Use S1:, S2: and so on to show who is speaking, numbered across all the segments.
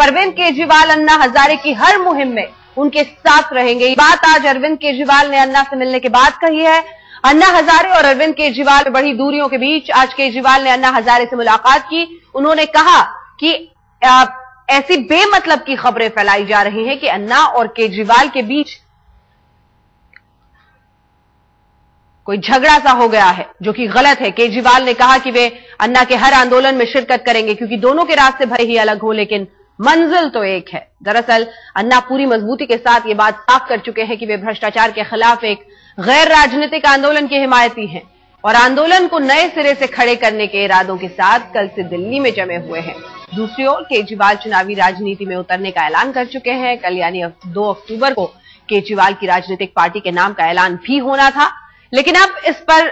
S1: अरविंद केजरीवाल अन्ना हजारे की हर मुहिम में उनके साथ रहेंगे। ये बात आज अरविंद केजरीवाल ने अन्ना से मिलने के बाद कही है। अन्ना हजारे और अरविंद केजरीवाल में बड़ी दूरियों के बीच आज केजरीवाल ने अन्ना हजारे से मुलाकात की। उन्होंने कहा कि ऐसी बेमतलब की खबरें फैलाई जा रही हैं कि अन्ना और केजरीवाल के बीच कोई झगड़ा सा हो गया है, जो कि गलत है। केजरीवाल ने कहा कि वे अन्ना के हर आंदोलन में शिरकत करेंगे क्योंकि दोनों के रास्ते भले ही अलग हो लेकिन मंजिल तो एक है। दरअसल अन्ना पूरी मजबूती के साथ ये बात साफ कर चुके हैं कि वे भ्रष्टाचार के खिलाफ एक गैर राजनीतिक आंदोलन के हिमायती हैं और आंदोलन को नए सिरे से खड़े करने के इरादों के साथ कल से दिल्ली में जमे हुए हैं। दूसरी ओर केजरीवाल चुनावी राजनीति में उतरने का ऐलान कर चुके हैं। कल यानी 2 अक्टूबर को केजरीवाल की राजनीतिक पार्टी के नाम का ऐलान भी होना था, लेकिन अब इस पर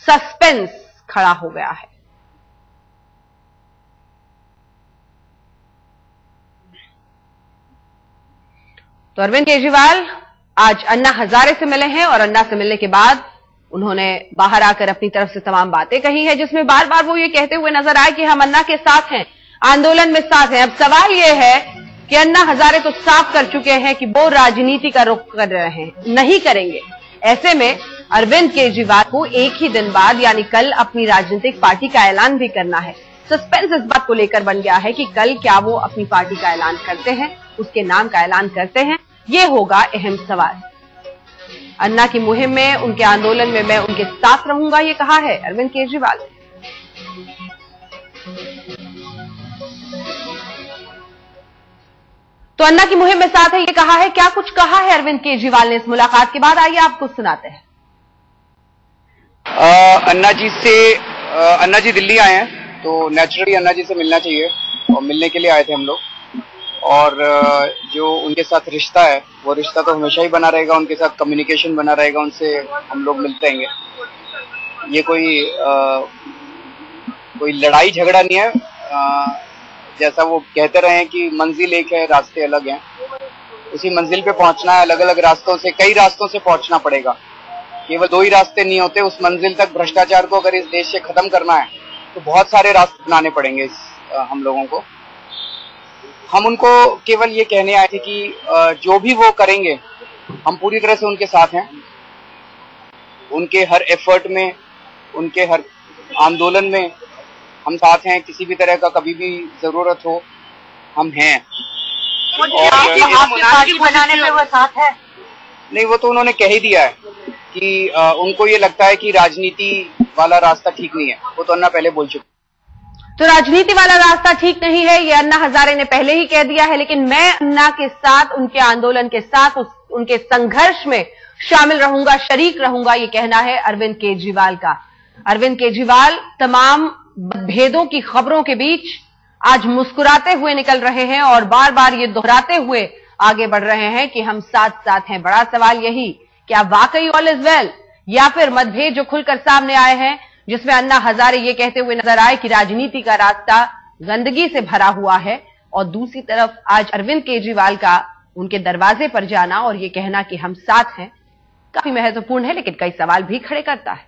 S1: सस्पेंस खड़ा हो गया है। तो अरविंद केजरीवाल आज अन्ना हजारे से मिले हैं और अन्ना से मिलने के बाद उन्होंने बाहर आकर अपनी तरफ से तमाम बातें कही हैं, जिसमें बार बार वो ये कहते हुए नजर आए कि हम अन्ना के साथ हैं, आंदोलन में साथ हैं। अब सवाल ये है कि अन्ना हजारे तो साफ कर चुके हैं कि वो राजनीति का रुख कर रहे हैं, नहीं करेंगे। ऐसे में अरविंद केजरीवाल को एक ही दिन बाद यानी कल अपनी राजनीतिक पार्टी का ऐलान भी करना है। सस्पेंस इस बात को लेकर बन गया है कि कल क्या वो अपनी पार्टी का ऐलान करते हैं, उसके नाम का ऐलान करते हैं, ये होगा अहम सवाल। अन्ना की मुहिम में, उनके आंदोलन में मैं उनके साथ रहूंगा, ये कहा है अरविंद केजरीवाल। तो अन्ना की मुहिम में साथ है, ये कहा है। क्या कुछ कहा है अरविंद केजरीवाल ने इस मुलाकात के बाद, आइए आपको सुनाते हैं।
S2: अन्ना जी दिल्ली आए हैं तो नेचुरली अन्ना जी से मिलना चाहिए और मिलने के लिए आए थे हम लोग। और जो उनके साथ रिश्ता है वो रिश्ता तो हमेशा ही बना रहेगा, उनके साथ कम्युनिकेशन बना रहेगा, उनसे हम लोग मिलते रहेंगे। ये कोई लड़ाई झगड़ा नहीं है। जैसा वो कहते रहे हैं कि मंजिल एक है, रास्ते अलग हैं, उसी मंजिल पे पहुंचना है। अलग अलग रास्तों से, कई रास्तों से पहुंचना पड़ेगा, केवल 2 ही रास्ते नहीं होते। उस मंजिल तक भ्रष्टाचार को अगर इस देश से खत्म करना है तो बहुत सारे रास्ते अपनाने पड़ेंगे हम लोगों को। हम उनको केवल ये कहने आए थे कि जो भी वो करेंगे हम पूरी तरह से उनके साथ हैं, उनके हर एफर्ट में, उनके हर आंदोलन में हम साथ हैं। किसी भी तरह का कभी भी जरूरत हो हम हैं।
S1: आपकी पार्टी बनाने में वो साथ है?
S2: नहीं, वो तो उन्होंने कह ही दिया है कि उनको ये लगता है कि राजनीति वाला रास्ता ठीक नहीं है। वो तो अन्ना पहले बोल चुके।
S1: तो राजनीति वाला रास्ता ठीक नहीं है, ये अन्ना हजारे ने पहले ही कह दिया है, लेकिन मैं अन्ना के साथ, उनके आंदोलन के साथ, उनके संघर्ष में शामिल रहूंगा, शरीक रहूंगा, ये कहना है अरविंद केजरीवाल का। अरविंद केजरीवाल तमाम भेदों की खबरों के बीच आज मुस्कुराते हुए निकल रहे हैं और बार बार ये दोहराते हुए आगे बढ़ रहे हैं कि हम साथ साथ हैं। बड़ा सवाल यही, क्या वाकई ऑल इज वेल, या फिर मतभेद जो खुलकर सामने आए हैं, जिसमें अन्ना हजारे ये कहते हुए नजर आए कि राजनीति का रास्ता गंदगी से भरा हुआ है, और दूसरी तरफ आज अरविंद केजरीवाल का उनके दरवाजे पर जाना और ये कहना कि हम साथ हैं, काफी महत्वपूर्ण है, लेकिन कई सवाल भी खड़े करता है।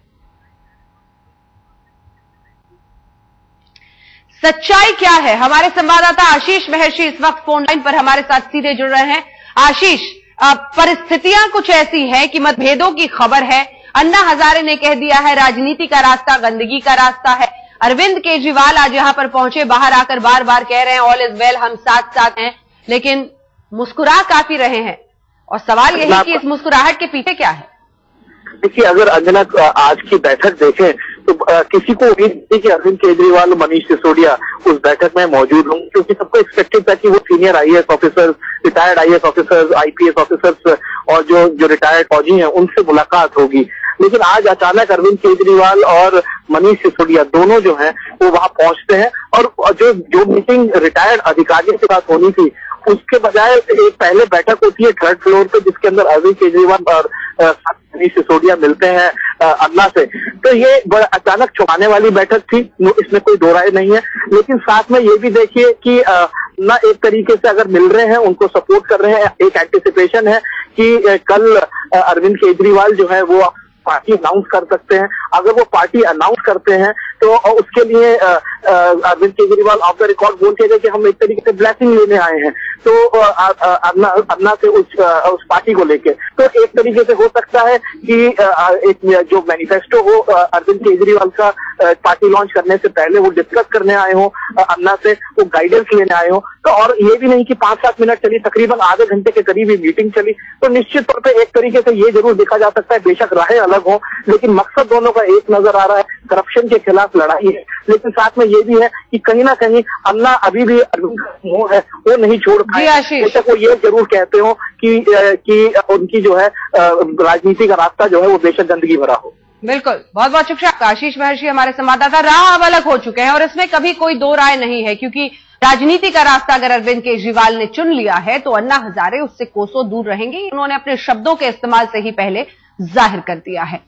S1: सच्चाई क्या है? हमारे संवाददाता आशीष महर्षि इस वक्त फोन लाइन पर हमारे साथ सीधे जुड़ रहे हैं। आशीष, परिस्थितियां कुछ ऐसी हैं कि मतभेदों की खबर है। अन्ना हजारे ने कह दिया है राजनीति का रास्ता गंदगी का रास्ता है। अरविंद केजरीवाल आज यहां पर पहुंचे, बाहर आकर बार बार कह रहे हैं ऑल इज वेल, हम साथ साथ हैं, लेकिन मुस्कुरा काफी रहे हैं। और सवाल यही कि इस मुस्कुराहट के पीछे क्या है?
S3: देखिए, अगर अंजना आज की बैठक देखें तो किसी को उम्मीद थी कि अरविंद केजरीवाल और मनीष सिसोदिया उस बैठक में मौजूद होंगे, क्योंकि सबको एक्सपेक्टेड था कि वो senior IAS officers, retired IAS officers, IPS officers और जो रिटायर्ड फौजी हैं उनसे मुलाकात होगी। लेकिन आज अचानक अरविंद केजरीवाल और मनीष सिसोदिया दोनों जो हैं वो वहां पहुंचते हैं, और जो मीटिंग रिटायर्ड अधिकारियों के साथ होनी थी उसके बजाय एक पहले बैठक होती है 3rd फ्लोर पे, जिसके अंदर अरविंद केजरीवाल और मनीष सिसोदिया मिलते हैं अन्ना से। तो ये बड़ा अचानक चौंकाने वाली बैठक थी, इसमें कोई दो राय नहीं है। लेकिन साथ में ये भी देखिए कि ना एक तरीके से अगर मिल रहे हैं, उनको सपोर्ट कर रहे हैं, एक एंटिसिपेशन है कि कल अरविंद केजरीवाल जो है वो पार्टी अनाउंस कर सकते हैं। अगर वो पार्टी अनाउंस करते हैं तो उसके लिए Arvind Kejriwal off the record बोल के गए कि हम एक तरीके से ब्लेसिंग लेने आए हैं, तो अन्ना से उस पार्टी को लेके। तो एक तरीके से हो सकता है कि एक जो मैनिफेस्टो हो अरविंद केजरीवाल का पार्टी लॉन्च करने से पहले वो डिस्कस करने आए हो अन्ना से, वो गाइडेंस लेने आए हो। तो और ये भी नहीं कि 5-7 मिनट चली, तकरीबन आधे घंटे के करीब ये मीटिंग चली। तो निश्चित तौर पे एक तरीके से ये जरूर देखा जा सकता है, बेशक राहें अलग हो लेकिन मकसद दोनों का एक नजर आ रहा है, करप्शन के खिलाफ लड़ाई है। लेकिन साथ में ये भी है कि कहीं ना कहीं अन्ना अभी भी अरविंद का मोह है वो नहीं छोड़ पाए। वो ये जरूर कहते हो कि उनकी जो है राजनीति का रास्ता जो है वो बेशक गंदगी भरा हो।
S1: बिल्कुल, बहुत बहुत शुक्रिया। आशीष महर्षि हमारे संवाददाता। राह अब अलग हो चुके हैं और इसमें कभी कोई दो राय नहीं है, क्योंकि राजनीति का रास्ता अगर अरविंद केजरीवाल ने चुन लिया है तो अन्ना हजारे उससे कोसों दूर रहेंगे। उन्होंने अपने शब्दों के इस्तेमाल से ही पहले जाहिर कर दिया है।